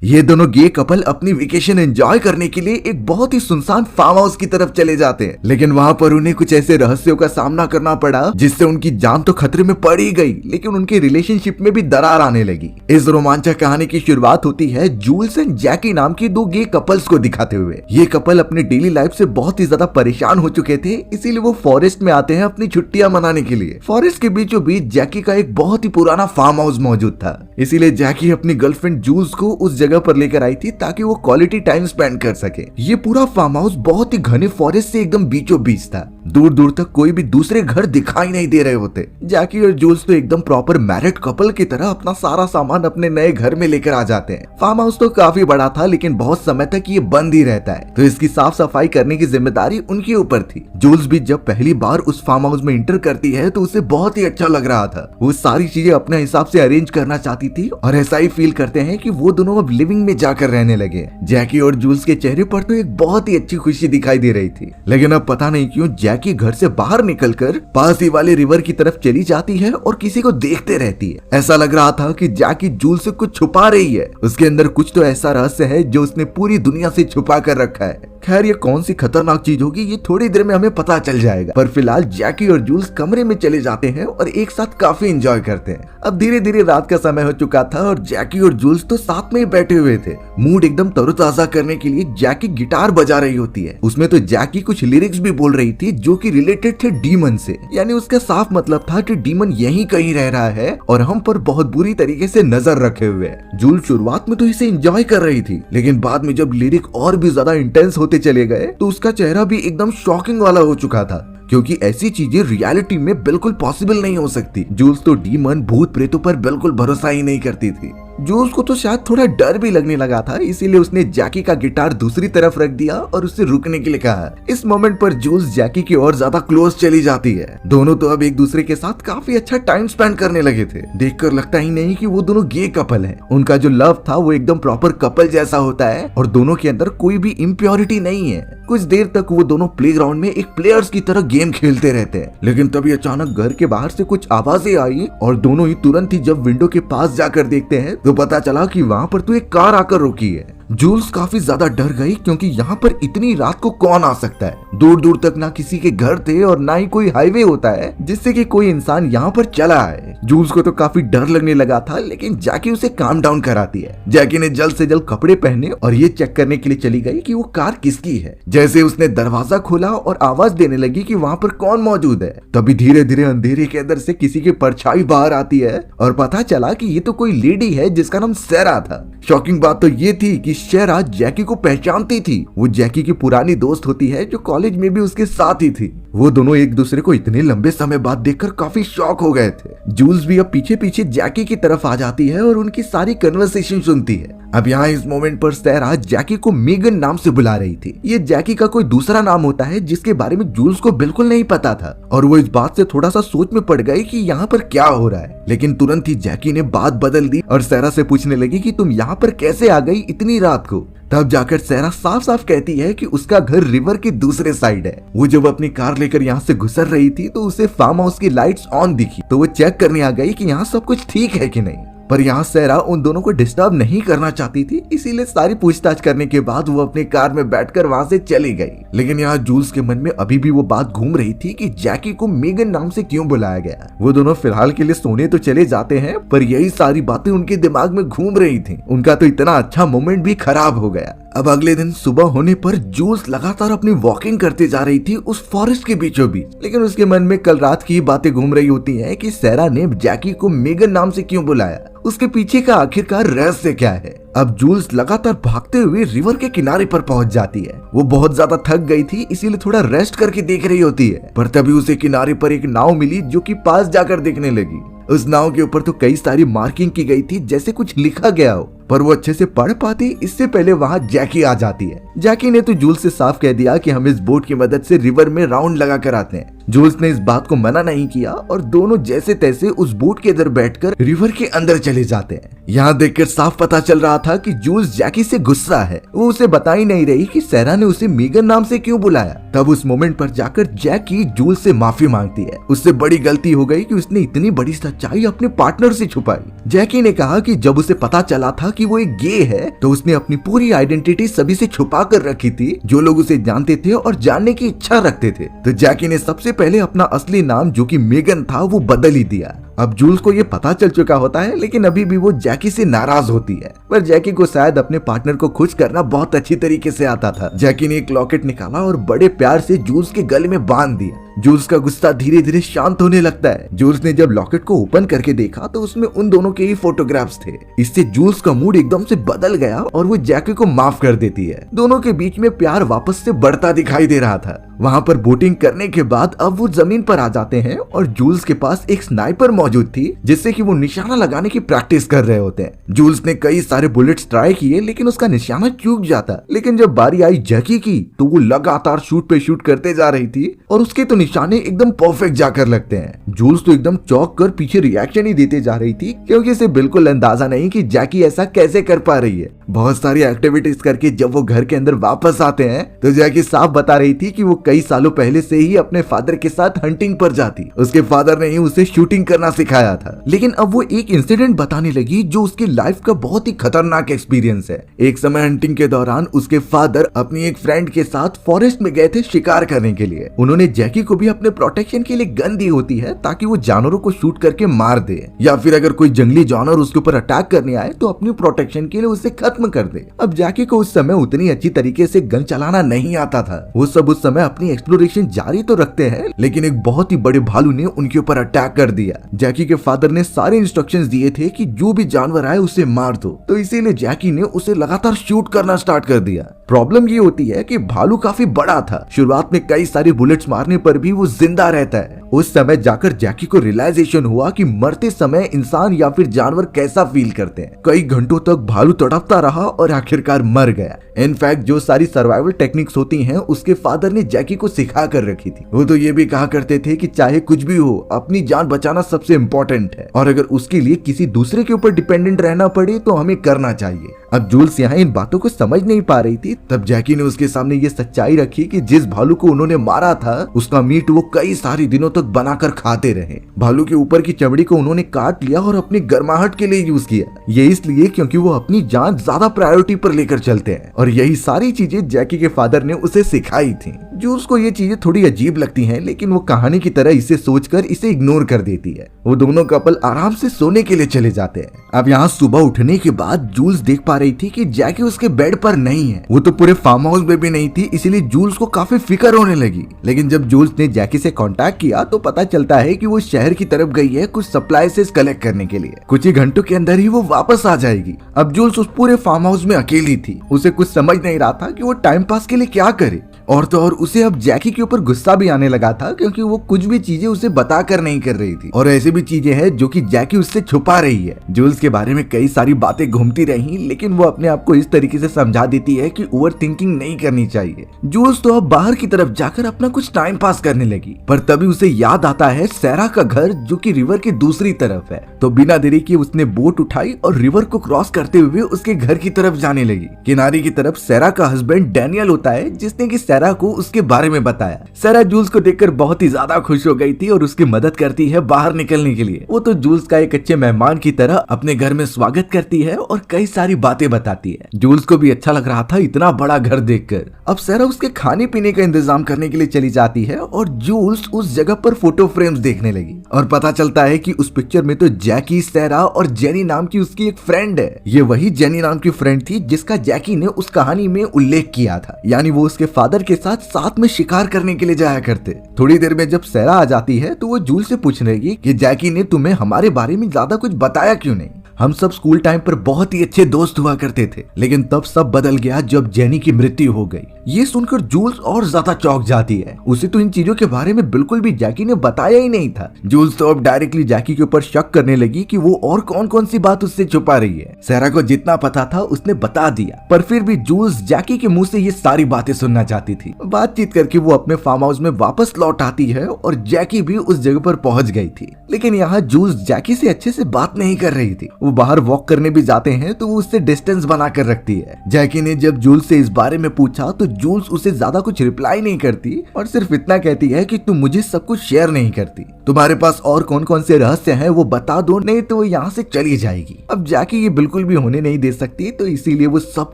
ये दोनों गे कपल अपनी वेकेशन एंजॉय करने के लिए एक बहुत ही सुनसान फार्म हाउस की तरफ चले जाते हैं, लेकिन वहाँ पर उन्हें कुछ ऐसे रहस्यों का सामना करना पड़ा जिससे उनकी जान तो खतरे में पड़ ही गई, लेकिन उनके रिलेशनशिप में भी दरार आने लगी। इस रोमांचक कहानी की शुरुआत होती है जूल्स एंड जैकी नाम की दो गे कपल्स को दिखाते हुए। ये कपल अपने डेली लाइफ से बहुत ही ज्यादा परेशान हो चुके थे, इसीलिए वो फॉरेस्ट में आते हैं अपनी छुट्टियां मनाने के लिए। फॉरेस्ट के बीचों बीच जैकी का एक बहुत ही पुराना फार्म हाउस मौजूद था, इसीलिए जैकी अपनी गर्लफ्रेंड जूल्स को उस जगह पर लेकर आई थी ताकि वो क्वालिटी टाइम स्पेंड कर सके। ये पूरा फार्म हाउस बहुत ही घने फॉरेस्ट से एकदम बीचों बीच था। दूर दूर तक कोई भी दूसरे घर दिखाई नहीं दे रहे होते। जैकी और जूल्स तो एकदम प्रॉपर मैरिड कपल की तरह अपना सारा सामान अपने नए घर में लेकर आ जाते हैं। फार्म हाउस तो काफी बड़ा था, लेकिन बहुत समय तक ये बंद ही रहता है, तो इसकी साफ सफाई करने की जिम्मेदारी उनके ऊपर थी। जूल्स भी जब पहली बार उस फार्म हाउस में इंटर करती है तो उसे बहुत ही अच्छा लग रहा था। वो सारी चीजें अपने हिसाब से अरेंज करना चाहती थी और ऐसा ही फील करते हैं कि वो दोनों अब लिविंग में जाकर रहने लगे। जैकी और जूल्स के चेहरे पर तो एक बहुत ही अच्छी खुशी दिखाई दे रही थी, लेकिन अब पता नहीं क्यों जैकी घर से बाहर निकलकर पास ही वाले रिवर की तरफ चली जाती है और किसी को देखते रहती है। ऐसा लग रहा था कि जैकी जूल्स से कुछ छुपा रही है, उसके अंदर कुछ तो ऐसा रहस्य है जो उसने पूरी दुनिया से छुपा कर रखा है। खैर, ये कौन सी खतरनाक चीज होगी ये थोड़ी देर में हमें पता चल जाएगा, पर फिलहाल जैकी और जूल्स कमरे में चले जाते हैं और एक साथ काफी एंजॉय करते हैं। अब धीरे धीरे रात का समय हो चुका था और जैकी और जूल्स तो साथ में ही बैठे हुए थे। मूड एकदम तरोताजा करने के लिए जैकी गिटार बजा रही होती है। उसमें तो जैकी कुछ लिरिक्स भी बोल रही थी जो कि रिलेटेड थे डीमन से, यानी उसका साफ मतलब था कि डीमन यहीं कहीं रह रहा है और हम पर बहुत बुरी तरीके से नजर रखे हुए है। जूल्स शुरुआत में तो इसे एंजॉय कर रही थी, लेकिन बाद में जब लिरिक और भी ज्यादा इंटेंस होते चले गए तो उसका चेहरा भी एकदम शॉकिंग वाला हो चुका था, क्योंकि ऐसी चीजें रियलिटी में बिल्कुल पॉसिबल नहीं हो सकती। जूल्स तो डीमन भूत प्रेतों पर बिल्कुल भरोसा ही नहीं करती थी। जूल्स को तो शायद थोड़ा डर भी लगने लगा था, इसीलिए उसने जैकी का गिटार दूसरी तरफ रख दिया और उससे रुकने के लिए कहा। इस मोमेंट पर जूल्स जैकी की ओर ज्यादा क्लोज चली जाती है। दोनों तो अब एक दूसरे के साथ काफी अच्छा टाइम स्पेंड करने लगे थे। देखकर लगता ही नहीं कि वो दोनों गे कपल हैं। उनका जो लव था वो एकदम प्रॉपर कपल जैसा होता है और दोनों के अंदर कोई भी इम्प्योरिटी नहीं है। कुछ देर तक वो दोनों प्लेग्राउंड में एक प्लेयर्स की तरह गेम खेलते रहते हैं, लेकिन तभी अचानक घर के बाहर से कुछ आवाजें आई और दोनों ही तुरंत ही जब विंडो के पास जाकर देखते हैं तो पता चला कि वहाँ पर तो एक कार आकर रुकी है। जूल्स काफी ज्यादा डर गई, क्योंकि यहाँ पर इतनी रात को कौन आ सकता है। दूर दूर तक ना किसी के घर थे और ना ही कोई हाईवे होता है जिससे कि कोई इंसान यहाँ पर चला आए। जूल्स को तो काफी डर लगने लगा था, लेकिन जैकी उसे काम डाउन कराती है। जैकी ने जल्द से जल्द कपड़े पहने और ये चेक करने के लिए चली गई कि वो कार किसकी है। जैसे उसने दरवाजा खोला और आवाज देने लगी कि वहाँ पर कौन मौजूद है, तभी धीरे धीरे अंधेरे के अंदर से किसी की परछाई बाहर आती है और पता चला कि ये तो कोई लेडी है जिसका नाम सैरा था। शॉकिंग बात तो ये थी कि सैरा जैकी को पहचानती थी। वो जैकी की पुरानी दोस्त होती है जो कॉलेज में भी उसके साथ ही थी। वो दोनों एक दूसरे को इतने लंबे समय बाद देखकर काफी शॉक हो गए थे। जूल्स भी अब पीछे पीछे जैकी की तरफ आ जाती है और उनकी सारी कन्वर्सेशन सुनती है। अब यहाँ इस मोमेंट पर सैरा जैकी को मेगन नाम से बुला रही थी। ये जैकी का कोई दूसरा नाम होता है जिसके बारे में जूल्स को बिल्कुल नहीं पता था और वो इस बात से थोड़ा सा सोच में पड़ गई कि यहाँ पर क्या हो रहा है। लेकिन तुरंत ही जैकी ने बात बदल दी और सैरा से पूछने लगी कि तुम यहाँ पर कैसे आ गई इतनी रात को। तब जाकर सैरा साफ साफ कहती है कि उसका घर रिवर के दूसरे साइड है। वो जब अपनी कार लेकर यहाँ से गुजर रही थी तो उसे फार्म हाउस की लाइट्स ऑन दिखी, तो वो चेक करने आ गई कि यहाँ सब कुछ ठीक है कि नहीं। पर यहाँ सैरा उन दोनों को डिस्टर्ब नहीं करना चाहती थी, इसीलिए सारी पूछताछ करने के बाद वो अपनी कार में बैठकर वहाँ से चली गई। लेकिन यहाँ जूल्स के मन में अभी भी वो बात घूम रही थी कि जैकी को मेगन नाम से क्यों बुलाया गया। वो दोनों फिलहाल के लिए सोने तो चले जाते हैं, पर यही सारी बातें उनके दिमाग में घूम रही थी। उनका तो इतना अच्छा मोमेंट भी खराब हो गया। अब अगले दिन सुबह होने पर जूल्स लगातार अपनी वॉकिंग करते जा रही थी उस फॉरेस्ट के बीचों बीच, लेकिन उसके मन में कल रात की बातें घूम रही होती हैं कि सैरा ने जैकी को मेगन नाम से क्यों बुलाया, उसके पीछे का आखिरकार रहस्य क्या है। अब जूल्स लगातार भागते हुए रिवर के किनारे पर पहुंच जाती है। वो बहुत ज्यादा थक गई थी, इसीलिए थोड़ा रेस्ट करके देख रही होती है, पर तभी उसे किनारे पर एक नाव मिली जो कि पास जाकर देखने लगी। उस नाव के ऊपर तो कई सारी मार्किंग की गई थी, जैसे कुछ लिखा गया हो, पर वो अच्छे से पढ़ पाती इससे पहले वहाँ जैकी आ जाती है। जैकी ने तो जूल्स से साफ कह दिया कि हम इस बोट की मदद से रिवर में राउंड लगा कर आते हैं। जूल्स ने इस बात को मना नहीं किया और दोनों जैसे तैसे उस बोट के अंदर बैठकर रिवर के अंदर चले जाते हैं। यहाँ देखकर साफ पता चल रहा था कि जूल्स जैकी से गुस्सा है। वो उसे बता ही नहीं रही कि सैरा ने उसे मीगन नाम से क्यों बुलाया। तब उस मोमेंट पर जाकर जैकी जूल्स से माफी मांगती है। उससे बड़ी गलती हो गई कि उसने इतनी बड़ी सच्चाई अपने पार्टनर से छुपाई। जैकी ने कहा कि जब उसे पता चला था कि वो एक गे है तो उसने अपनी पूरी आइडेंटिटी सभी से छुपा कर रखी थी, जो लोग उसे जानते थे और जानने की इच्छा रखते थे। तो जैकी ने सबसे पहले अपना असली नाम जो कि मेगन था वो बदल ही दिया। अब जूल्स को ये पता चल चुका होता है, लेकिन अभी भी वो जैकी से नाराज होती है। पर जैकी को शायद अपने पार्टनर को खुश करना बहुत अच्छी तरीके से आता था। जैकी ने एक लॉकेट निकाला और बड़े प्यार से जूल्स के गले में बांध दिया। जूल्स का गुस्सा धीरे धीरे शांत होने लगता है। जूल्स ने जब लॉकेट को ओपन करके देखा तो उसमें उन दोनों के ही फोटोग्राफ्स थे। इससे जूल्स का मूड एकदम से बदल गया और वो जैकी को माफ कर देती है। दोनों के बीच में प्यार वापस से बढ़ता दिखाई दे रहा था। वहाँ पर बोटिंग करने के बाद अब वो जमीन पर आ जाते हैं और जूल्स के पास एक स्नाइपर मौजूद थी, जिससे कि वो निशाना लगाने की प्रैक्टिस कर रहे होते हैं। जूल्स ने कई सारे बुलेट्स ट्राई किए, लेकिन उसका निशाना चूक जाता। लेकिन जब बारी आई जैकी की तो वो लगातार शूट पे शूट करते जा रही थी और उसके तो निशाने एकदम परफेक्ट जाकर लगते हैं। जूल्स तो एकदम चौंक कर पीछे रिएक्शन ही देते जा रही थी, क्योंकि इसे बिल्कुल अंदाजा नहीं कि जैकी ऐसा कैसे कर पा रही है। बहुत सारी एक्टिविटीज करके जब वो घर के अंदर वापस आते हैं तो जैकी साफ बता रही थी कि वो कई सालों पहले से ही अपने फादर के साथ हंटिंग पर जाती। उसके फादर ने ही उसे शूटिंग करना सिखाया था। लेकिन अब वो एक इंसिडेंट बताने लगी जो उसकी लाइफ का बहुत ही खतरनाक एक्सपीरियंस है। एक समय हंटिंग के दौरान उसके फादर अपनी एक फ्रेंड के साथ फॉरेस्ट में गए थे शिकार करने के लिए। उन्होंने जैकी को भी अपने प्रोटेक्शन के लिए गन दी होती है, ताकि वो जानवरों को शूट करके मार दे, या फिर अगर कोई जंगली जानवर उसके ऊपर अटैक करने आए तो अपनी प्रोटेक्शन के लिए उसे खत्म कर दे। अब जैकी को उस समय उतनी अच्छी तरीके से गन चलाना नहीं आता था। वो सब उस समय अपनी एक्सप्लोरेशन जारी तो रखते हैं, लेकिन एक बहुत ही बड़े भालू ने उनके ऊपर अटैक कर दिया। जैकी के फादर ने सारे इंस्ट्रक्शंस दिए थे कि जो भी जानवर आए उसे मार दो, तो इसीलिए जैकी ने उसे लगातार शूट करना स्टार्ट कर दिया। प्रॉब्लम ये होती है कि भालू काफी बड़ा था। शुरुआत में कई सारी बुलेट्स मारने पर भी वो जिंदा रहता है। उस समय जाकर जैकी को रियलाइजेशन हुआ कि मरते समय इंसान या फिर जानवर कैसा फील करते हैं। कई घंटों तक भालू तड़पता रहा और आखिरकार मर गया। इनफैक्ट जो सारी सर्वाइवल टेक्निक्स होती हैं उसके फादर ने जैकी को सिखा कर रखी थी। वो तो ये भी कहा करते थे कि चाहे कुछ भी हो, अपनी जान बचाना सबसे इम्पोर्टेंट है, और अगर उसके लिए किसी दूसरे के ऊपर डिपेंडेंट रहना पड़े तो हमें करना चाहिए। अब जूल्स यहाँ इन बातों को समझ नहीं पा रही थी। तब जैकी ने उसके सामने ये सच्चाई रखी कि जिस भालू को उन्होंने मारा था उसका मीट वो कई सारे दिनों तक बनाकर खाते रहे। भालू के ऊपर की चमड़ी को उन्होंने काट लिया और अपनी गर्माहट के लिए यूज किया। ये इसलिए क्योंकि वो अपनी जान ज्यादा प्रायोरिटी पर लेकर चलते हैं, और यही सारी चीजें जैकी के फादर ने उसे सिखाई थी। जूल्स को ये चीजें थोड़ी अजीब लगती हैं, लेकिन वो कहानी की तरह इसे सोचकर इसे इग्नोर कर देती है। वो दोनों कपल आराम से सोने के लिए चले जाते हैं। अब यहाँ सुबह उठने के बाद जूल्स देख पा रही थी कि जैकी उसके बेड पर नहीं है। वो तो पूरे फार्म हाउस में भी नहीं थी, इसीलिए जूल्स को काफी फिक्र होने लगी। लेकिन जब जूल्स ने जैकी से कांटेक्ट किया तो पता चलता है कि वो शहर की तरफ गई है कुछ सप्लाईज कलेक्ट करने के लिए। कुछ ही घंटों के अंदर ही वो वापस आ जाएगी। अब जूल्स उस पूरे फार्म हाउस में अकेली थी। उसे कुछ समझ नहीं रहा था कि वो टाइम पास के लिए क्या करे। और तो और उसे अब जैकी के ऊपर गुस्सा भी आने लगा था, क्योंकि वो कुछ भी चीजें उसे बताकर नहीं कर रही थी, और ऐसी भी चीजें हैं जो कि जैकी उससे छुपा रही है। जूल्स के बारे में कई सारी बातें घूमती रही, लेकिन वो अपने आप को इस तरीके से समझा देती है कि ओवर थिंकिंग नहीं करनी चाहिए। जूल्स तो अब बाहर की तरफ जाकर अपना कुछ टाइम पास करने लगी, पर तभी उसे याद आता है सैरा का घर जो कि रिवर की दूसरी तरफ है। तो बिना देरी के उसने बोट उठाई और रिवर को क्रॉस करते हुए उसके घर की तरफ जाने लगी। किनारे की तरफ सैरा का हस्बैंड डैनियल होता है, जिसने कि सैरा को उसके बारे में बताया। सैरा जूल्स को देखकर बहुत ही ज्यादा खुश हो गई थी और उसकी मदद करती है बाहर निकलने के लिए। वो तो जूल्स का एक अच्छे मेहमान की तरह अपने घर में स्वागत करती है और कई सारी बातें बताती है। जूल्स को भी अच्छा लग रहा था इतना बड़ा घर देखकर। अब सैरा उसके खाने पीने का इंतजाम करने के लिए चली जाती है और जूल्स उस जगह पर फोटो फ्रेम्स देखने लगी, और पता चलता है कि उस पिक्चर में तो जैकी, सैरा और जेनी नाम की उसकी एक फ्रेंड है। ये वही जेनी नाम की फ्रेंड थी जिसका जैकी ने उस कहानी में उल्लेख किया था, यानी वो उसके फादर के साथ में शिकार करने के लिए जाया करते। थोड़ी देर में जब सैरा आ जाती है तो वो जूल्स से पूछने लगी कि जैकी ने तुम्हें हमारे बारे में ज्यादा कुछ बताया क्यों नहीं। हम सब स्कूल टाइम पर बहुत ही अच्छे दोस्त हुआ करते थे, लेकिन तब सब बदल गया जब जेनी की मृत्यु हो गई। ये सुनकर जूल्स और ज्यादा चौंक जाती है। उसे तो इन चीजों के बारे में बिल्कुल भी जैकी ने बताया ही नहीं था। जूल्स तो अब डायरेक्टली जैकी के ऊपर शक करने लगी कि वो और कौन कौन सी बात उससे छुपा रही है। सारा को जितना पता था उसने बता दिया, पर फिर भी जूल्स जैकी के मुंह से ये सारी बातें सुनना चाहती थी। बातचीत करके वो अपने फार्म हाउस में वापस लौट आती है और जैकी भी उस जगह पर पहुंच गई थी। लेकिन यहाँ जूल्स जैकी से अच्छे से बात नहीं कर रही थी। वो बाहर वॉक करने भी जाते हैं तो वो उससे डिस्टेंस बना कर रखती है। जैकी ने जब जूल्स से इस बारे में पूछा तो जूल्स उसे ज्यादा कुछ रिप्लाई नहीं करती और सिर्फ इतना कहती है कि तुम मुझे सब कुछ शेयर नहीं करती। तुम्हारे पास और कौन कौन से रहस्य हैं वो बता दो, नहीं तो वो यहाँ से चली जाएगी। अब जैकी ये बिल्कुल भी होने नहीं दे सकती, तो इसीलिए वो सब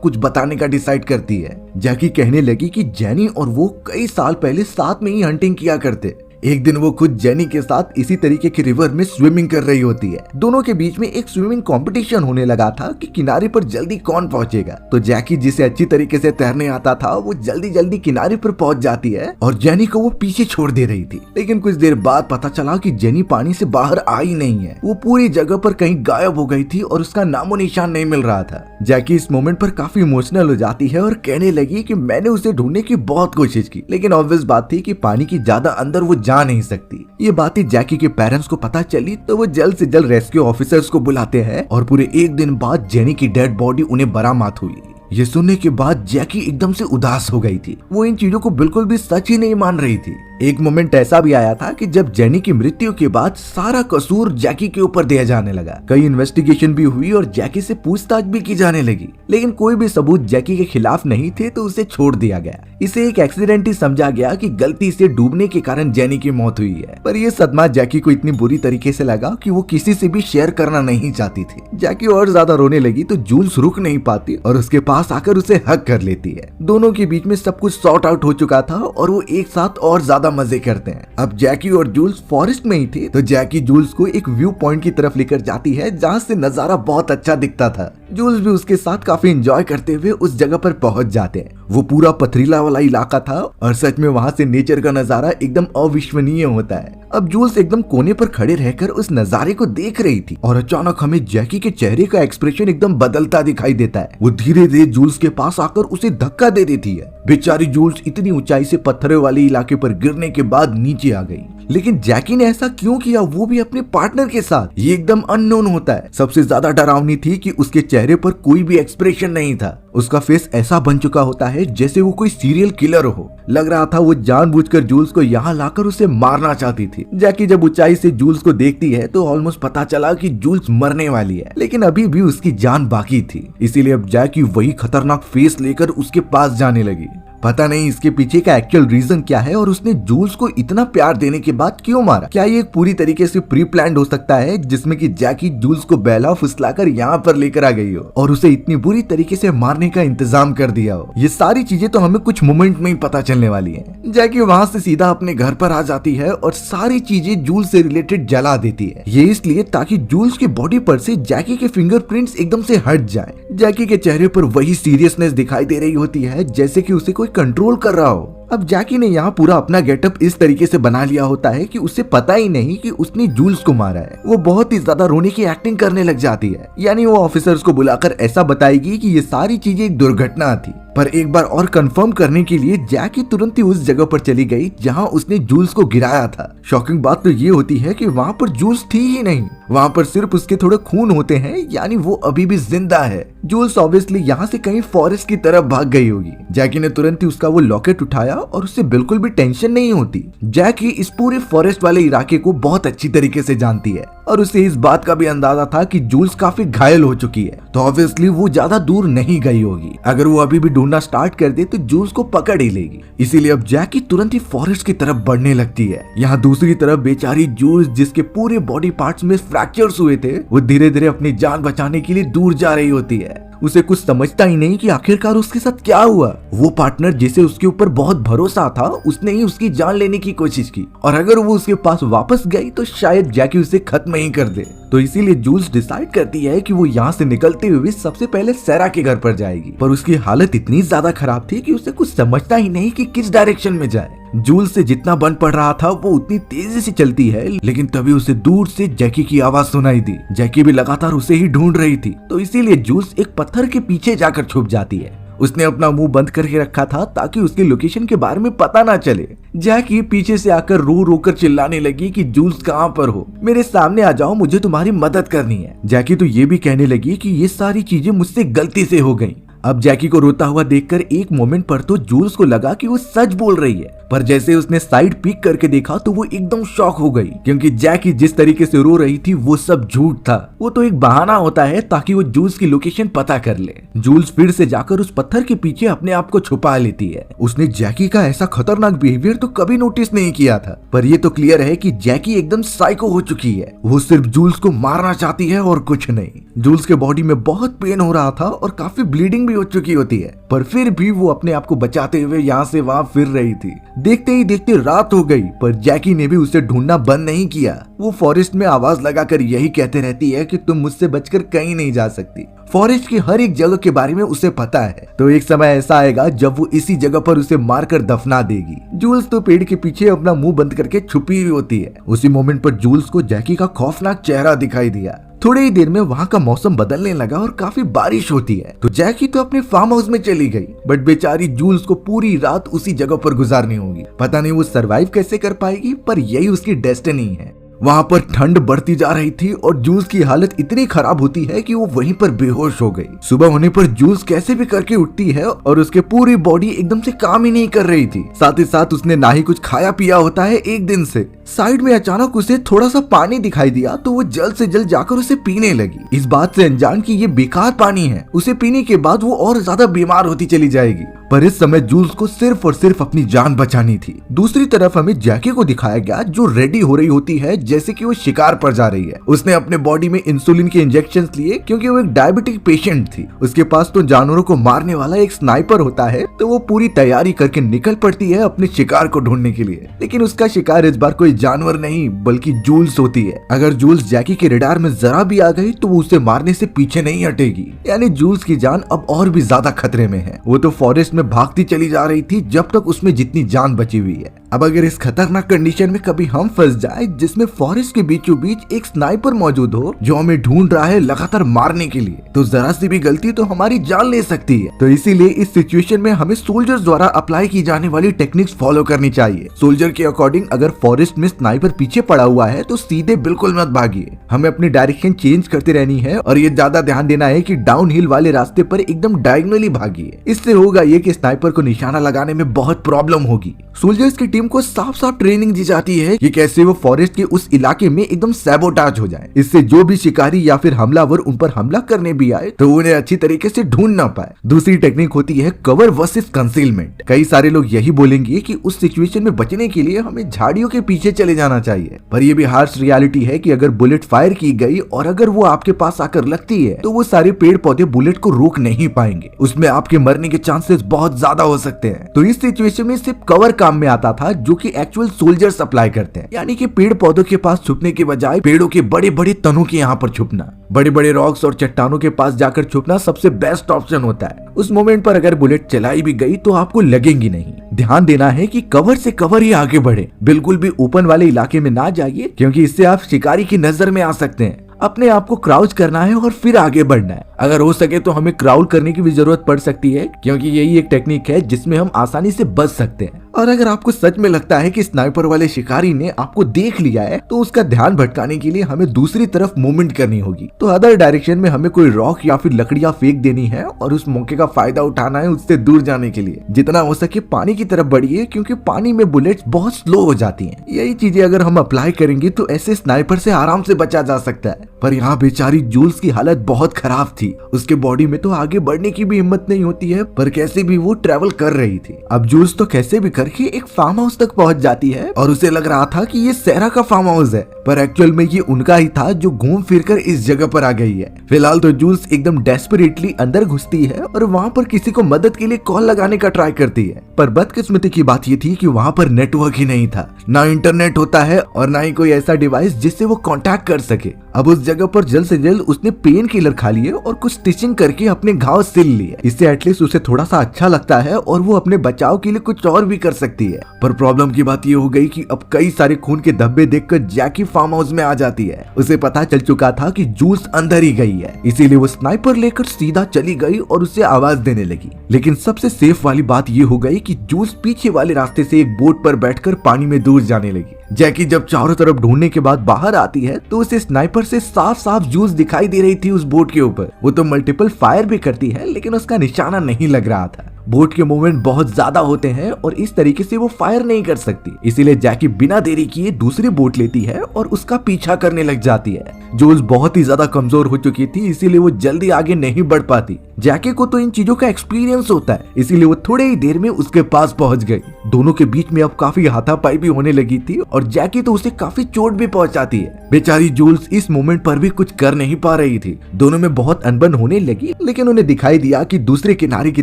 कुछ बताने का डिसाइड करती है। जैकी कहने लगी कि जेनी और वो कई साल पहले साथ में ही हंटिंग किया करते। एक दिन वो खुद जेनी के साथ इसी तरीके के रिवर में स्विमिंग कर रही होती है। दोनों के बीच में एक स्विमिंग कंपटीशन होने लगा था कि किनारे पर जल्दी कौन पहुंचेगा। तो जैकी जिसे अच्छी तरीके से तैरने आता था वो जल्दी जल्दी किनारे पर पहुंच जाती है और जेनी को वो पीछे छोड़ दे रही थी। लेकिन कुछ देर बाद पता चला कि जेनी पानी से बाहर आई नहीं है। वो पूरी जगह पर कहीं गायब हो गई थी और उसका नामो निशान नहीं मिल रहा था। जैकी इस मोमेंट पर काफी इमोशनल हो जाती है और कहने लगी कि मैंने उसे ढूंढने की बहुत कोशिश की, लेकिन ऑब्वियस बात थी कि पानी की ज्यादा अंदर वो जा नहीं सकती। ये बातें जैकी के पेरेंट्स को पता चली तो वो जल्द से जल्द रेस्क्यू ऑफिसर्स को बुलाते हैं और पूरे एक दिन बाद जेनी की डेड बॉडी उन्हें बरामद हुई। ये सुनने के बाद जैकी एकदम से उदास हो गई थी। वो इन चीजों को बिल्कुल भी सच ही नहीं मान रही थी। एक मोमेंट ऐसा भी आया था कि जब जेनी की मृत्यु के बाद सारा कसूर जैकी के ऊपर दिया जाने लगा। कई इन्वेस्टिगेशन भी हुई और जैकी से पूछताछ भी की जाने लगी, लेकिन कोई भी सबूत जैकी के खिलाफ नहीं थे, तो उसे छोड़ दिया गया। इसे एक एक्सीडेंट ही समझा गया कि गलती से डूबने के कारण जेनी की मौत हुई है। पर यह सदमा जैकी को इतनी बुरी तरीके से लगा कि वो किसी से भी शेयर करना नहीं चाहती थी। जैकी और ज्यादा रोने लगी तो जूल्स रुक नहीं पाती और उसके पास आकर उसे हक कर लेती है। दोनों के बीच में सब कुछ सॉर्ट आउट हो चुका था और वो एक साथ और ज्यादा मजे करते हैं। अब जैकी और जूल्स फॉरेस्ट में ही थे, तो जैकी जूल्स को एक व्यू पॉइंट की तरफ लेकर जाती है जहाँ से नजारा बहुत अच्छा दिखता था। जूल्स भी उसके साथ काफी एंजॉय करते हुए उस जगह पर पहुंच जाते हैं। वो पूरा पथरीला वाला इलाका था और सच में वहाँ से नेचर का नजारा एकदम अविश्वनीय होता है। अब जूल्स एकदम कोने पर खड़े रहकर उस नजारे को देख रही थी और अचानक हमें जैकी के चेहरे का एक्सप्रेशन एकदम बदलता दिखाई देता है। वो धीरे धीरे जूल्स के पास आकर उसे धक्का दे देती है। बेचारी जूल्स इतनी ऊंचाई से पत्थरों वाले इलाके पर गिरने के बाद नीचे आ गई। लेकिन जैकी ने ऐसा क्यों किया, वो भी अपने पार्टनर के साथ? ये एकदम अननोन होता है। सबसे ज्यादा डरावनी थी कि उसके चेहरे पर कोई भी एक्सप्रेशन नहीं था। उसका फेस ऐसा बन चुका होता है जैसे वो कोई सीरियल किलर हो। लग रहा था वो जानबूझकर जूल्स को यहाँ लाकर उसे मारना चाहती थी। जैकी जब ऊंचाई से जूल्स को देखती है तो ऑलमोस्ट पता चला कि जूल्स मरने वाली है, लेकिन अभी भी उसकी जान बाकी थी। इसीलिए अब जैकी वही खतरनाक फेस लेकर उसके पास जाने लगी। पता नहीं इसके पीछे का एक्चुअल रीजन क्या है और उसने जूल्स को इतना प्यार देने के बाद क्यों मारा। क्या ये पूरी तरीके से प्री प्लान्ड हो सकता है, जिसमें कि जैकी जूल्स को बहला फुसलाकर यहाँ पर लेकर आ गई हो और उसे इतनी बुरी तरीके से मारने का इंतजाम कर दिया हो। ये सारी चीजें तो हमें कुछ मोमेंट में ही पता चलने वाली है। जैकी वहाँ से सीधा अपने घर पर आ जाती है और सारी चीजें जूल्स से रिलेटेड जला देती है। ये इसलिए ताकि जूल्स की बॉडी पर से जैकी के फिंगरप्रिंट्स एकदम से हट जाए। जैकी के चेहरे पर वही सीरियसनेस दिखाई दे रही होती है जैसे कि उसे कोई कंट्रोल कर रहा हो। अब जैकी ने यहाँ पूरा अपना गेटअप इस तरीके से बना लिया होता है कि उसे पता ही नहीं कि उसने जूल्स को मारा है। वो बहुत ही ज्यादा रोने की एक्टिंग करने लग जाती है, यानी वो ऑफिसर्स को बुलाकर ऐसा बताएगी कि ये सारी चीजें एक दुर्घटना थी। पर एक बार और कंफर्म करने के लिए जैकी तुरंत ही उस जगह पर चली गई जहां उसने जूल्स को गिराया था। शॉकिंग बात तो ये होती है कि वहां पर जूल्स थी ही नहीं, वहां पर सिर्फ उसके थोड़े खून होते हैं, यानी वो अभी भी जिंदा है। जूल्स ऑब्वियसली यहाँ से कहीं फॉरेस्ट की तरफ भाग गई होगी। जैकी ने तुरंत ही उसका वो लॉकेट उठाया और उससे बिल्कुल भी टेंशन नहीं होती। जैकी इस पूरे फॉरेस्ट वाले इलाके को बहुत अच्छी तरीके से जानती है और उसे इस बात का भी अंदाजा था कि जूल्स काफी घायल हो चुकी है, तो ऑब्वियसली वो ज्यादा दूर नहीं गई होगी। अगर वो अभी भी ढूंढना स्टार्ट कर दे तो जूल्स को पकड़ ही लेगी। इसीलिए अब जैकी तुरंत ही फॉरेस्ट की तरफ बढ़ने लगती है। यहाँ दूसरी तरफ बेचारी जूल्स, जिसके पूरे बॉडी पार्ट्स में फ्रैक्चर्स हुए थे, वो धीरे धीरे अपनी जान बचाने के लिए दूर जा रही होती है। उसे कुछ समझता ही नहीं कि आखिरकार उसके साथ क्या हुआ। वो पार्टनर जिसे उसके ऊपर बहुत भरोसा था, उसने ही उसकी जान लेने की कोशिश की और अगर वो उसके पास वापस गई तो शायद जैकी उसे खत्म ही कर दे। तो इसीलिए जूल्स डिसाइड करती है कि वो यहाँ से निकलते हुए सबसे पहले सैरा के घर पर जाएगी। पर उसकी हालत इतनी ज्यादा खराब थी कि उसे कुछ समझता ही नहीं कि किस डायरेक्शन में जाए। जूल्स से जितना बन पड़ रहा था वो उतनी तेजी से चलती है, लेकिन तभी उसे दूर से जैकी की आवाज सुनाई दी। जैकी भी लगातार उसे ही ढूंढ रही थी, तो इसीलिए जूल्स एक पत्थर के पीछे जाकर छुप जाती है। उसने अपना मुंह बंद करके रखा था ताकि उसकी लोकेशन के बारे में पता ना चले। जैकी पीछे से आकर रो रो कर चिल्लाने लगी कि जूल्स कहाँ पर हो, मेरे सामने आ जाओ, मुझे तुम्हारी मदद करनी है। जैकी तो ये भी कहने लगी कि ये सारी चीजें मुझसे गलती से हो गई। अब जैकी को रोता हुआ देखकर एक मोमेंट पर तो जूल्स को लगा कि वो सच बोल रही है, पर जैसे उसने साइड पीक करके देखा तो वो एकदम शॉक हो गई, क्योंकि जैकी जिस तरीके से रो रही थी वो सब झूठ था। वो तो एक बहाना होता है ताकि वो जूल्स की लोकेशन पता कर ले। जूल्स फिर से जाकर उस पत्थर के पीछे अपने आप को छुपा लेती है। उसने जैकी का ऐसा खतरनाक बिहेवियर तो कभी नोटिस नहीं किया था, पर ये तो क्लियर है कि जैकी एकदम साइको हो चुकी है। वो सिर्फ जूल्स को मारना चाहती है और कुछ नहीं। जूल्स के बॉडी में बहुत पेन हो रहा था और काफी ब्लीडिंग भी हो चुकी होती है, पर फिर भी वो अपने आप को बचाते हुए यहाँ से वहाँ फिर रही थी। देखते ही देखते रात हो गई, पर जैकी ने भी उसे ढूंढना बंद नहीं किया। वो फॉरेस्ट में आवाज लगाकर यही कहते रहती है कि तुम मुझसे बचकर कहीं नहीं जा सकती। फॉरेस्ट की हर एक जगह के बारे में उसे पता है, तो एक समय ऐसा आएगा जब वो इसी जगह पर उसे मारकर दफना देगी। जूल्स तो पेड़ के पीछे अपना मुंह बंद करके छुपी हुई होती है। उसी मोमेंट पर जूल्स को जैकी का खौफनाक चेहरा दिखाई दिया। थोड़ी ही देर में वहाँ का मौसम बदलने लगा और काफी बारिश होती है, तो जैकी तो अपने फार्म हाउस में चली गई, बट बेचारी जूल्स को पूरी रात उसी जगह पर गुजारनी होगी। पता नहीं वो सरवाइव कैसे कर पाएगी, पर यही उसकी डेस्टिनी है। वहाँ पर ठंड बढ़ती जा रही थी और जूल्स की हालत इतनी खराब होती है कि वो वहीं पर बेहोश हो गई। सुबह होने पर जूल्स कैसे भी करके उठती है और उसके पूरी बॉडी एकदम से काम ही नहीं कर रही थी। साथ ही साथ उसने ना ही कुछ खाया पिया होता है एक दिन से। साइड में अचानक उसे थोड़ा सा पानी दिखाई दिया, तो वो जल्द से जल्द जाकर उसे पीने लगी, इस बात से अनजान कि ये बेकार पानी है। उसे पीने के बाद वो और ज्यादा बीमार होती चली जाएगी। पर इस समय जूल्स को सिर्फ और सिर्फ अपनी जान बचानी थी। दूसरी तरफ हमें जैकी को दिखाया गया जो रेडी हो रही होती है जैसे कि वो शिकार पर जा रही है। उसने अपने बॉडी में इंसुलिन के इंजेक्शंस लिए क्योंकि वो एक डायबिटिक पेशेंट थी। उसके पास तो जानवरों को मारने वाला एक स्नाइपर होता है, तो वो पूरी तैयारी करके निकल पड़ती है अपने शिकार को ढूंढने के लिए। लेकिन उसका शिकार इस बार कोई जानवर नहीं बल्कि जूल्स होती है। अगर जूल्स जैकी के रडार में जरा भी आ गई तो वो उसे मारने से पीछे नहीं हटेगी, यानी जूल्स की जान अब और भी ज्यादा खतरे में है। वो तो फॉरेस्ट में भागती चली जा रही थी जब तक उसमें जितनी जान बची हुई है। अब अगर इस खतरनाक कंडीशन में कभी हम फंस जाए जिसमें फॉरेस्ट के बीचों बीच एक स्नाइपर मौजूद हो जो हमें ढूंढ रहा है लगातार मारने के लिए, तो जरा सी भी गलती तो हमारी जान ले सकती है। तो इसीलिए इस सिचुएशन में हमें सोल्जर्स द्वारा अप्लाई की जाने वाली टेक्निक्स फॉलो करनी चाहिए। सोल्जर के अकॉर्डिंग अगर फॉरेस्ट में स्नाइपर पीछे पड़ा हुआ है तो सीधे बिल्कुल मत भागिए, हमें अपनी डायरेक्शन चेंज करते रहनी है और ये ज्यादा ध्यान देना है कि डाउन हिल वाले रास्ते पर एकदम डायगोनली भागिए। इससे होगा ये कि स्नाइपर को निशाना लगाने में बहुत प्रॉब्लम होगी। सोल्जर्स की टीम को साफ साफ ट्रेनिंग दी जाती है कि कैसे वो फॉरेस्ट के उस इलाके में एकदम सैबोटाज हो जाए, इससे जो भी शिकारी या फिर हमलावर उन पर हमला करने भी आए तो उन्हें अच्छी तरीके से ढूंढ ना पाए। दूसरी टेक्निक होती है कवर वर्सेस कंसीलमेंट। कई सारे लोग यही बोलेंगे कि उस सिचुएशन में बचने के लिए हमें झाड़ियों के पीछे चले जाना चाहिए, पर यह भी हार्श रियलिटी है कि अगर बुलेट फायर की गई और अगर वो आपके पास आकर लगती है तो वो सारे पेड़ पौधे बुलेट को रोक नहीं पाएंगे, उसमें आपके मरने के चांसेस बहुत ज्यादा हो सकते हैं। तो इस सिचुएशन में सिर्फ कवर काम में आता था जो कि एक्चुअल सोल्जर्स अप्लाई करते हैं, यानी कि पेड़ पौधों के पास छुपने के बजाय पेड़ों के बड़े बड़े तनों के यहाँ पर छुपना, बड़े बड़े रॉक्स और चट्टानों के पास जाकर छुपना सबसे बेस्ट ऑप्शन होता है। उस मोमेंट पर अगर बुलेट चलाई भी गई तो आपको लगेंगी नहीं। ध्यान देना है कि कवर से कवर ही आगे बढ़े, बिल्कुल भी ओपन वाले इलाके में ना जाइए क्योंकि इससे आप शिकारी की नजर में आ सकते हैं। अपने आप को क्राउच करना है और फिर आगे बढ़ना है। अगर हो सके तो हमें क्राउल करने की भी जरूरत पड़ सकती है क्योंकि यही एक टेक्निक है जिसमें हम आसानी से बच सकते हैं। और अगर आपको सच में लगता है कि स्नाइपर वाले शिकारी ने आपको देख लिया है तो उसका ध्यान भटकाने के लिए हमें दूसरी तरफ मूवमेंट करनी होगी। तो अदर डायरेक्शन में हमें कोई रॉक या फिर लकड़ियां फेंक देनी है और उस मौके का फायदा उठाना है उससे दूर जाने के लिए। जितना हो सके पानी की तरफ बढ़िए क्योंकि पानी में बुलेट्स बहुत स्लो हो जाती हैं। यही चीजें अगर हम अप्लाई करेंगे तो ऐसे स्नाइपर से आराम से बचा जा सकता है। पर यहाँ बेचारी जूल्स की हालत बहुत खराब थी। उसके बॉडी में तो आगे बढ़ने की भी हिम्मत नहीं होती है, पर कैसे भी वो ट्रेवल कर रही थी। अब जूल्स तो कैसे भी करके एक फार्म हाउस तक पहुंच जाती है और उसे लग रहा था कि ये सेरा का फार्म हाउस है, पर एक्चुअल में ये उनका ही था जो घूम फिर कर इस जगह पर आ गई है। फिलहाल तो जूल्स एकदम डेस्परेटली अंदर घुसती है और वहाँ पर किसी को मदद के लिए कॉल लगाने का ट्राई करती है, पर बदकिस्मती की बात ये थी कि वहाँ पर नेटवर्क ही नहीं था। ना इंटरनेट होता है और ना ही कोई ऐसा डिवाइस जिससे वो कांटेक्ट कर सके। अब उस जगह पर जल्द से जल्द उसने पेन किलर खा लिए और कुछ स्टिचिंग करके अपने घाव सिल लिए। इससे एटलीस्ट उसे थोड़ा सा अच्छा लगता है और वो अपने बचाव के लिए कुछ और भी कर सकती है। पर प्रॉब्लम की बात ये हो गई कि अब कई सारे खून के धब्बे देखकर जैकी फार्म हाउस में आ जाती है। उसे पता चल चुका था कि जूल्स अंदर ही गई है, इसीलिए वो स्नाइपर लेकर सीधा चली गई और उसे आवाज देने लगी। लेकिन सबसे सेफ वाली बात ये हो गई कि जूल्स पीछे वाले रास्ते से एक बोट पर बैठकर पानी में दूर जाने लगी। जैकी जब चारों तरफ ढूंढने के बाद बाहर आती है तो उसे स्नाइपर से साफ साफ जूल्स दिखाई दे रही थी उस बोट के ऊपर। वो तो मल्टीपल फायर भी करती है लेकिन उसका निशाना नहीं लग रहा था। बोट के मूवमेंट बहुत ज्यादा होते हैं और इस तरीके से वो फायर नहीं कर सकती, इसीलिए जैकी बिना देरी किए दूसरी बोट लेती है और उसका पीछा करने लग जाती है। जूल्स बहुत ही ज्यादा कमजोर हो चुकी थी, इसीलिए वो जल्दी आगे नहीं बढ़ पाती। जैकी को तो इन चीजों का एक्सपीरियंस होता है, इसीलिए वो थोड़े ही देर में उसके पास पहुंच गई। दोनों के बीच में अब काफी हाथापाई भी होने लगी थी और जैकी तो उसे काफी चोट भी पहुंचाती है। बेचारी जूल्स इस मोमेंट पर भी कुछ कर नहीं पा रही थी। दोनों में बहुत अनबन होने लगी, लेकिन उन्हें दिखाई दिया कि दूसरे किनारे की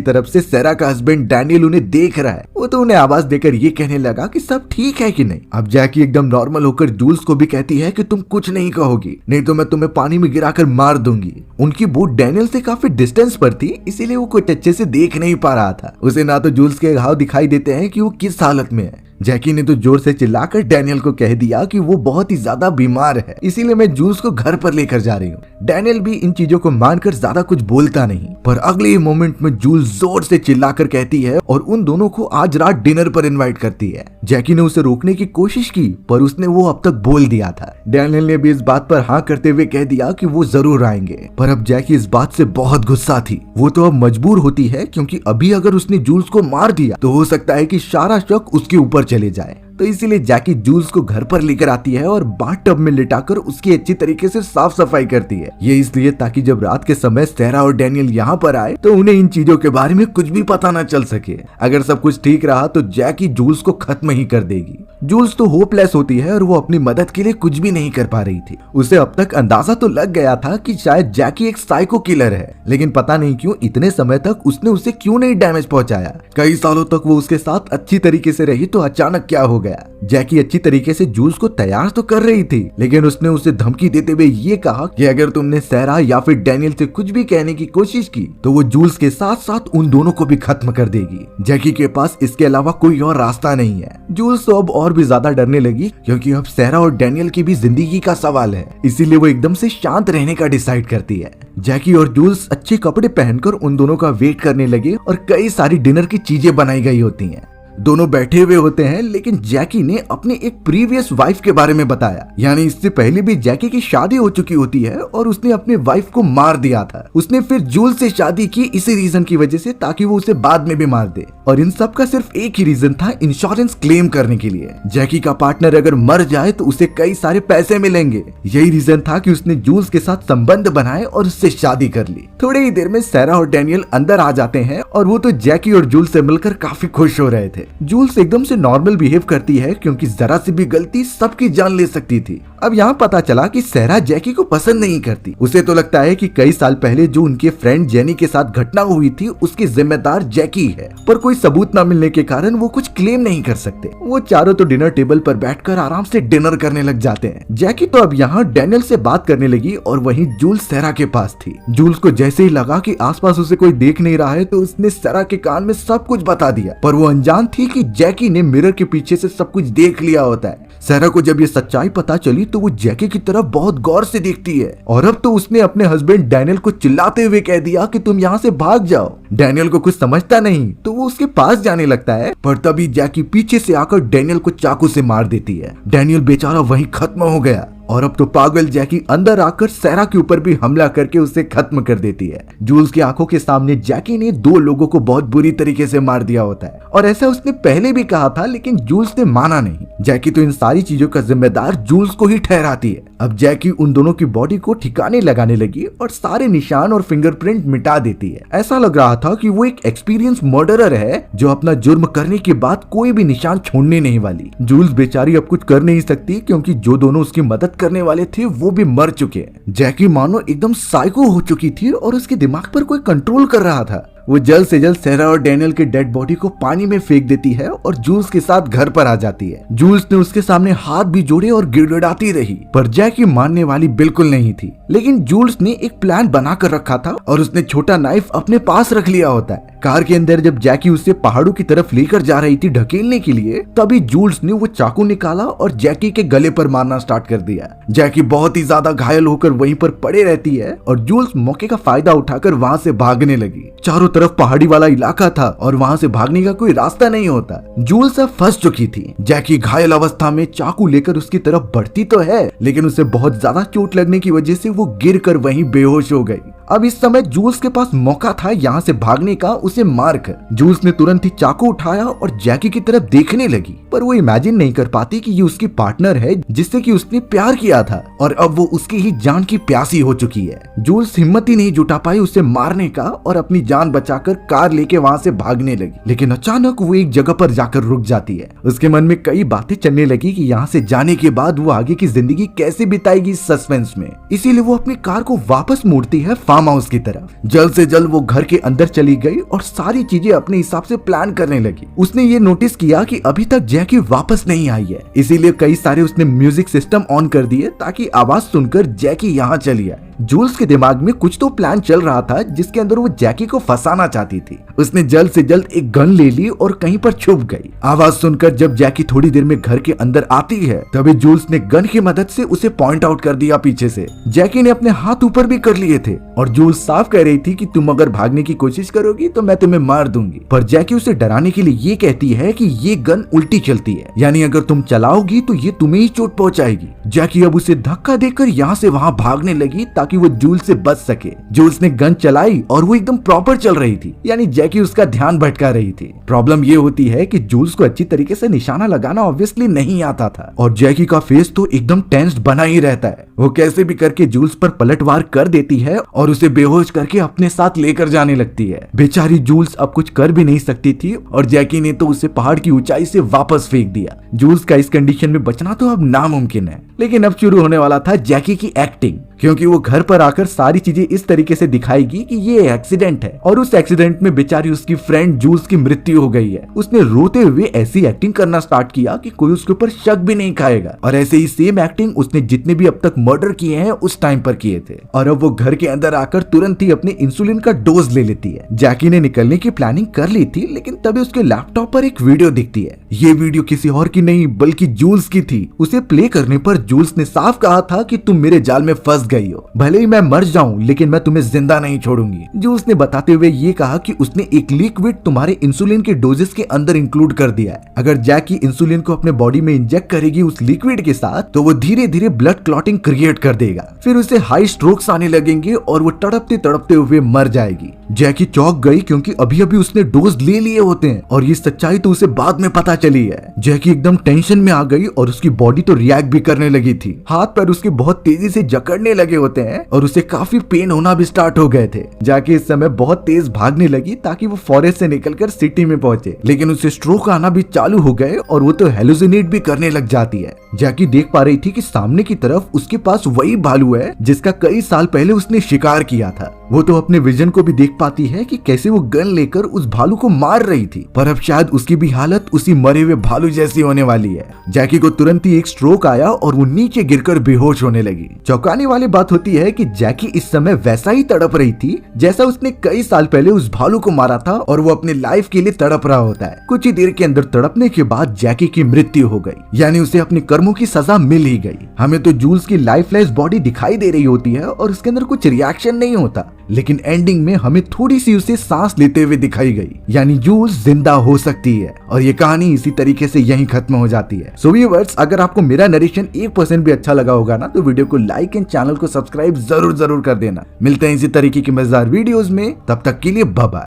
तरफ से सेरा का हस्बैंड डैनियल उन्हें देख रहा है। वो तो उन्हें आवाज देकर ये कहने लगा कि सब ठीक है कि नहीं। अब जैकी एकदम नॉर्मल होकर जूल्स को भी कहती है कि तुम कुछ नहीं कहोगी, नहीं तो मैं तुम्हें पानी में गिराकर मार दूंगी। उनकी बोट डैनियल से काफी डिस्टेंस पर थी, इसीलिए वो कुछ अच्छे से देख नहीं पा रहा था। उसे ना तो जूल्स के घाव दिखाई देते हैं कि वो किस हालत में है। जैकी ने तो जोर से चिल्लाकर डैनियल को कह दिया कि वो बहुत ही ज्यादा बीमार है, इसीलिए मैं जूल्स को घर पर लेकर जा रही हूँ। डैनियल भी इन चीजों को मानकर ज्यादा कुछ बोलता नहीं, पर अगले ही मोमेंट में जूल्स जोर से चिल्लाकर कहती है और उन दोनों को आज रात डिनर पर इनवाइट करती है। जैकी ने उसे रोकने की कोशिश की, पर उसने वो अब तक बोल दिया था। डैनियल ने भी इस बात पर हाँ करते हुए कह दिया कि वो जरूर आएंगे, पर अब जैकी इस बात से बहुत गुस्सा थी। वो तो अब मजबूर होती है, क्योंकि अभी अगर उसने जूल्स को मार दिया तो हो सकता है कि सारा शक उसके ऊपर चले जाए। तो इसीलिए जैकी जूल्स को घर पर लेकर आती है और बाथटब में लिटाकर उसकी अच्छी तरीके से साफ सफाई करती है। ये इसलिए ताकि जब रात के समय सेरा और डैनियल यहाँ पर आए तो उन्हें इन चीजों के बारे में कुछ भी पता न चल सके। अगर सब कुछ ठीक रहा तो जैकी जूल्स को खत्म ही कर देगी। जूल्स तो होपलेस होती है और वो अपनी मदद के लिए कुछ भी नहीं कर पा रही थी। उसे अब तक अंदाजा तो लग गया था कि शायद जैकी एक साइको किलर है, लेकिन पता नहीं क्यों इतने समय तक उसने उसे क्यों नहीं डैमेज पहुंचाया। कई सालों तक वो उसके साथ अच्छी तरीके से रही, तो अचानक क्या हो गया। जैकी अच्छी तरीके से जूल्स को तैयार तो कर रही थी, लेकिन उसने उसे धमकी देते हुए ये कहा कि अगर तुमने सेरा या फिर डैनियल से कुछ भी कहने की कोशिश की तो वो जूल्स के साथ साथ उन दोनों को भी खत्म कर देगी। जैकी के पास इसके अलावा कोई और रास्ता नहीं है। जूल्स तो अब और भी ज्यादा डरने लगी, क्योंकि अब सेरा और डैनियल की भी जिंदगी का सवाल है, इसीलिए वो एकदम से शांत रहने का डिसाइड करती है। जैकी और जूल्स अच्छे कपड़े पहनकर उन दोनों का वेट करने लगे और कई सारी डिनर की चीजें बनाई गई होती हैं। दोनों बैठे हुए होते हैं, लेकिन जैकी ने अपनी एक प्रीवियस वाइफ के बारे में बताया, यानी इससे पहले भी जैकी की शादी हो चुकी होती है और उसने अपनी वाइफ को मार दिया था। उसने फिर जूल्स से शादी की इसी रीजन की वजह से, ताकि वो उसे बाद में भी मार दे। और इन सब का सिर्फ एक ही रीजन था, इंश्योरेंस क्लेम करने के लिए। जैकी का पार्टनर अगर मर जाए तो उसे कई सारे पैसे मिलेंगे। यही रीजन था कि उसने जूल्स के साथ संबंध बनाए और उससे शादी कर ली। थोड़े ही देर में सेरा और डैनियल अंदर आ जाते हैं और वो तो जैकी और जूल्स से मिलकर काफी खुश हो रहे थे। जूल्स एकदम से नॉर्मल बिहेव करती है, क्योंकि जरा सी भी गलती सबकी जान ले सकती थी। अब यहाँ पता चला कि सेरा जैकी को पसंद नहीं करती। उसे तो लगता है कि कई साल पहले जो उनके फ्रेंड जेनी के साथ घटना हुई थी उसकी जिम्मेदार जैकी है, पर कोई सबूत न मिलने के कारण वो कुछ क्लेम नहीं कर सकते। वो चारों तो डिनर टेबल पर बैठकर आराम से डिनर करने लग जाते हैं। जैकी तो अब यहाँ डैनियल से बात करने लगी और वहीं जूल्स सेरा के पास थी। जूल्स को जैसे ही लगा कि आसपास उसे कोई देख नहीं रहा है तो उसने सेरा के कान में सब कुछ बता दिया, पर वो अनजान थी कि जैकी ने मिरर के पीछे से सब कुछ देख लिया होता है। सेरा को जब ये सच्चाई पता चली तो वो जैकी की तरफ बहुत गौर से देखती है और अब तो उसने अपने हस्बैंड डैनियल को चिल्लाते हुए कह दिया कि तुम यहाँ से भाग जाओ। डैनियल को कुछ समझता नहीं तो वो उसके पास जाने लगता है, पर तभी जैकी पीछे से आकर डैनियल को चाकू से मार देती है। डैनियल बेचारा वहीं खत्म हो गया और अब तो पागल जैकी अंदर आकर सेरा के ऊपर भी हमला करके उसे खत्म कर देती है। जूल्स की आंखों के सामने जैकी ने दो लोगों को बहुत बुरी तरीके से मार दिया होता है और ऐसा उसने पहले भी कहा था, लेकिन जूल्स ने माना नहीं। जैकी तो इन सारी चीजों का जिम्मेदार जूल्स को ही ठहराती है। अब जैकी उन दोनों की बॉडी को ठिकाने लगाने लगी और सारे निशान और फिंगरप्रिंट मिटा देती है। ऐसा लग रहा था कि वो एक एक्सपीरियंस मर्डरर है जो अपना जुर्म करने के बाद कोई भी निशान छोड़ने नहीं वाली। जूल्स बेचारी अब कुछ कर नहीं सकती, क्योंकि जो दोनों उसकी मदद करने वाले थे वो भी मर चुके हैं। जैकी मानो एकदम साइको हो चुकी थी और उसके दिमाग पर कोई कंट्रोल कर रहा था। वो जल्द से जल्द सेरा और डैनियल के डेड बॉडी को पानी में फेंक देती है और जूल्स के साथ घर पर आ जाती है। जूल्स ने उसके सामने हाथ भी जोड़े और गिड़गिड़ाती रही, पर जैकी मानने वाली बिल्कुल नहीं थी। लेकिन जूल्स ने एक प्लान बना कर रखा था और उसने छोटा नाइफ अपने पास रख लिया होता है। कार के अंदर जब जैकी उसे पहाड़ों की तरफ लेकर जा रही थी ढकेलने के लिए, तभी जूल्स ने वो चाकू निकाला और जैकी के गले पर मारना स्टार्ट कर दिया। जैकी बहुत ही ज्यादा घायल होकर वहीं पर पड़े रहती है और जूल्स मौके का फायदा उठाकर वहां से भागने लगी। चारों तरफ पहाड़ी वाला इलाका था और वहां से भागने का कोई रास्ता नहीं होता। जूल्स अब फंस चुकी थी। जैकी घायल अवस्था में चाकू लेकर उसकी तरफ बढ़ती तो है, लेकिन उसे बहुत ज्यादा चोट लगने की वजह से वो गिर कर वहीं बेहोश हो गई। अब इस समय जूल्स के पास मौका था यहाँ से भागने का, उसे मारकर। जूल्स ने तुरंत ही चाकू उठाया और जैकी की तरफ देखने लगी, पर वो इमेजिन नहीं कर पाती कि ये उसकी पार्टनर है जिससे कि उसने प्यार किया था और अब वो उसकी ही जान की प्यासी हो चुकी है। जूल्स हिम्मत ही नहीं जुटा पाई उसे मारने का और अपनी जान बचाकर कार लेके वहाँ से भागने लगी। लेकिन अचानक वो एक जगह पर जाकर रुक जाती है। उसके मन में कई बातें चलने लगी कि यहाँ से जाने के बाद वो आगे की जिंदगी कैसे बिताएगी सस्पेंस में। इसीलिए वो अपनी कार को वापस मोड़ती है फार्म हाउस की तरफ। जल्द से जल्द वो घर के अंदर चली गई और सारी चीजें अपने हिसाब से प्लान करने लगी। उसने ये नोटिस किया कि अभी तक जैकी वापस नहीं आई है, इसीलिए कई सारे उसने म्यूजिक सिस्टम ऑन कर दिए ताकि आवाज सुनकर जैकी यहाँ चली आए। जूल्स के दिमाग में कुछ तो प्लान चल रहा था जिसके अंदर वो जैकी को फंसाना चाहती थी। उसने जल्द से जल्द एक गन ले ली और कहीं पर छुप गई। आवाज सुनकर जब जैकी थोड़ी देर में घर के अंदर आती है, तभी जूल्स ने गन की मदद से उसे पॉइंट आउट कर दिया पीछे से। जैकी ने अपने हाथ ऊपर भी कर लिए थे और जूल्स साफ कह रही थी कि तुम अगर भागने की कोशिश करोगी तो मैं तुम्हें मार दूंगी। पर जैकी उसे डराने के लिए ये कहती है कि ये गन उल्टी चलती है, यानी अगर तुम चलाओगी तो ये तुम्हें ही चोट पहुंचाएगी। जैकी अब उसे धक्का देकर यहाँ से वहाँ भागने लगी ताकि वो जूल्स से बच सके। जूल्स ने गन चलाई और वो एकदम प्रॉपर चल रही थी, यानी जैकी उसका ध्यान भटका रही थी। प्रॉब्लम ये होती है कि जूल्स को अच्छी तरीके से निशाना लगाना ऑब्वियसली नहीं आता था और जैकी का फेस तो एकदम टेंस्ड बना ही रहता है। वो कैसे भी करके जूल्स पर पलटवार कर देती है और उसे बेहोश करके अपने साथ लेकर जाने लगती है। बेचारी जूल्स अब कुछ कर भी नहीं सकती थी और जैकी ने तो उसे पहाड़ की ऊंचाई से वापस फेंक दिया। जूल्स का इस कंडीशन में बचना तो अब नामुमकिन है। लेकिन अब शुरू होने वाला था जैकी की एक्टिंग, क्योंकि वो घर पर आकर सारी चीजें इस तरीके से दिखाएगी कि ये एक्सीडेंट है और उस एक्सीडेंट में बेचारी उसकी फ्रेंड जूल्स की मृत्यु हो गई है। उसने रोते हुए ऐसी एक्टिंग करना स्टार्ट किया कि कोई उसके ऊपर शक भी नहीं खाएगा और ऐसे ही सेम एक्टिंग उसने जितने भी अब तक मर्डर किए हैं उस टाइम पर किए थे। और अब वो घर के अंदर आकर तुरंत ही अपने इंसुलिन का डोज ले लेती है। जैकी ने निकलने की प्लानिंग कर ली थी, लेकिन तभी उसके लैपटॉप पर एक वीडियो दिखती है। ये वीडियो किसी और की नहीं बल्कि जूल्स की थी। उसे प्ले करने पर जूल्स ने साफ कहा था कि तुम मेरे जाल में फंस गई हो, भले ही मैं मर जाऊं लेकिन मैं तुम्हें जिंदा नहीं छोड़ूंगी। जूल्स ने बताते हुए ये कहा कि उसने एक लिक्विड तुम्हारे इंसुलिन के डोजेस के अंदर इंक्लूड कर दिया है। अगर जैकी इंसुलिन को अपने बॉडी में इंजेक्ट करेगी उस लिक्विड के साथ, तो वो धीरे धीरे ब्लड क्लॉटिंग क्रिएट कर देगा। फिर उसे हाई स्ट्रोक्स आने लगेंगे और वो तड़पते तड़पते हुए मर जाएगी। जैकी चौंक गई क्योंकि अभी अभी उसने डोज ले लिए होते हैं और ये सच्चाई तो उसे बाद में पता चली है। जैकी एकदम टेंशन में आ गई और उसकी बॉडी तो रिएक्ट भी करने लगी थी। हाथ पैर उसके बहुत तेजी से जकड़ने लगे होते हैं और उसे काफी पेन होना भी स्टार्ट हो गए थे। जैकी इस समय बहुत तेज भागने लगी ताकि वो फॉरेस्ट से निकलकर सिटी में पहुंचे, लेकिन उसे स्ट्रोक आना भी चालू हो गए और वो तो हेलुसिनेट भी करने लग जाती है। जैकी देख पा रही थी कि सामने की तरफ उसके पास वही भालू है जिसका कई साल पहले उसने शिकार किया था। वो तो अपने विजन को भी देख पाती है कि कैसे वो गन लेकर उस भालू को मार रही थी, पर अब शायद उसकी भी हालत उसी मरे हुए भालू जैसी होने वाली है। जैकी को तुरंत ही एक स्ट्रोक आया और वो नीचे गिरकर बेहोश होने लगी। चौंकाने वाली बात होती है कि जैकी इस समय वैसा ही तड़प रही थी जैसा उसने कई साल पहले उस भालू को मारा था और वो अपने लाइफ के लिए तड़प रहा होता है। कुछ ही देर के अंदर तड़पने के बाद जैकी की मृत्यु हो गई, यानी उसे अपने कर्मों की सजा मिल ही गई। हमें तो जूल्स की लाइफलेस बॉडी दिखाई दे रही होती है और उसके अंदर कुछ रिएक्शन नहीं होता, लेकिन एंडिंग में हमें थोड़ी सी उसे सांस लेते हुए दिखाई गई, यानी जूल्स जिंदा हो सकती है। और ये कहानी इसी तरीके से यहीं खत्म हो जाती है। सो व्यूअर्स, अगर आपको मेरा नरेशन 1% भी अच्छा लगा होगा ना, तो वीडियो को लाइक एंड चैनल को सब्सक्राइब जरूर कर देना। मिलते हैं इसी तरीके की मजेदार वीडियोस में, तब तक के लिए बाय बाय।